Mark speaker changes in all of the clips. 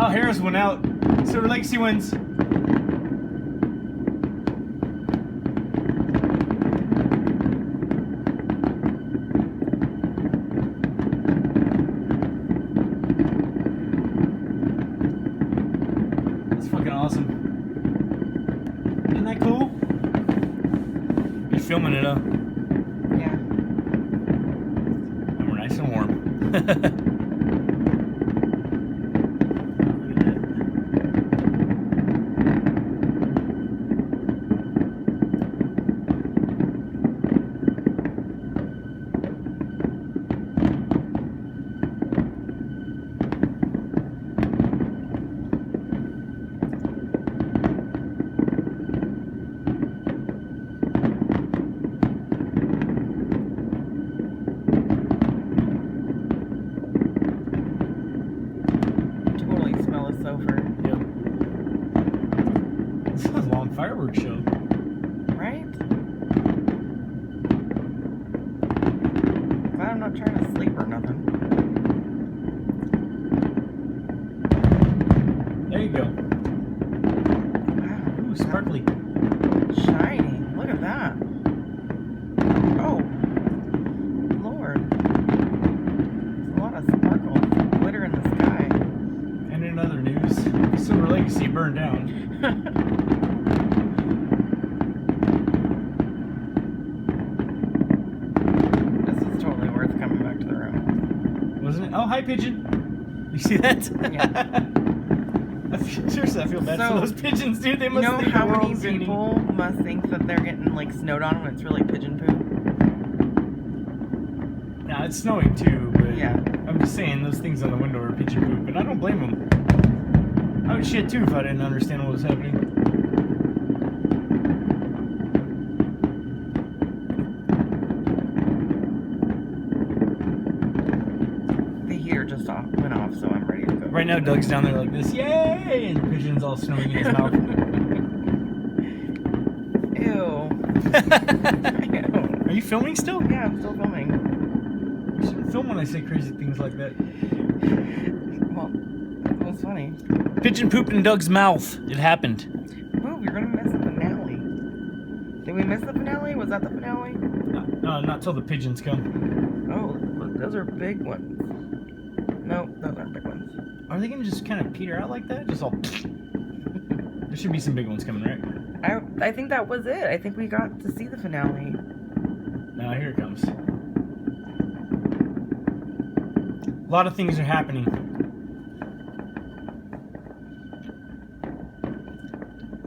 Speaker 1: Oh, Harris went out. Silver Legacy wins. That's fucking awesome. Isn't that cool? You're filming it, huh?
Speaker 2: Yeah.
Speaker 1: And we're nice and warm. Yep. This is a long fireworks show.
Speaker 2: Right? Glad I'm not trying to sleep or nothing.
Speaker 1: There you go.
Speaker 2: Wow.
Speaker 1: Ooh, sparkly.
Speaker 2: Shiny. Look at that. Oh. Lord. There's a lot of sparkle. Glitter in the sky.
Speaker 1: And in other news, Silver Legacy burned down.
Speaker 2: This is totally worth coming back to the room.
Speaker 1: Wasn't it? Oh, hi, pigeon. You see that?
Speaker 2: Yeah.
Speaker 1: Seriously, I feel bad
Speaker 2: So,
Speaker 1: for those pigeons, dude. They
Speaker 2: You
Speaker 1: must
Speaker 2: know
Speaker 1: think
Speaker 2: how
Speaker 1: the
Speaker 2: many
Speaker 1: world's ending.
Speaker 2: people must think that they're getting like snowed on when it's really pigeon poop?
Speaker 1: Nah, it's snowing too, but
Speaker 2: Yeah.
Speaker 1: I'm just saying those things on the window are pigeon poop, and I don't blame them. I would shit too if I didn't understand what was happening.
Speaker 2: The heater just went off, so I'm ready to go.
Speaker 1: Right now, Doug's down there like this, yay! And the pigeon's all snowing in his mouth.
Speaker 2: Ew.
Speaker 1: Are you filming still?
Speaker 2: Yeah, I'm still filming.
Speaker 1: You shouldn't film when I say crazy things like that.
Speaker 2: Well, it was funny.
Speaker 1: Pigeon pooped in Doug's mouth. It happened.
Speaker 2: Move, you're gonna miss the finale. Did we miss the finale? Was that the finale?
Speaker 1: No, not till the pigeons come.
Speaker 2: Oh, look, those are big ones. No, those aren't big ones.
Speaker 1: Are they gonna just kind of peter out like that? Just all. There should be some big ones coming, right?
Speaker 2: I think that was it. I think we got to see the finale.
Speaker 1: Now here it comes. A lot of things are happening.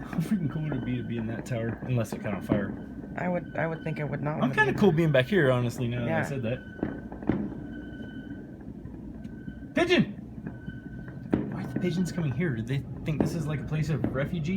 Speaker 1: How freaking cool would it be to be in that tower? Unless it caught on fire.
Speaker 2: I would think it would not.
Speaker 1: I'm kind of cool being back here, honestly, now that
Speaker 2: Yeah.
Speaker 1: I said that. Pigeon! Why are the pigeons coming here? Do they think this is like a place of refuge?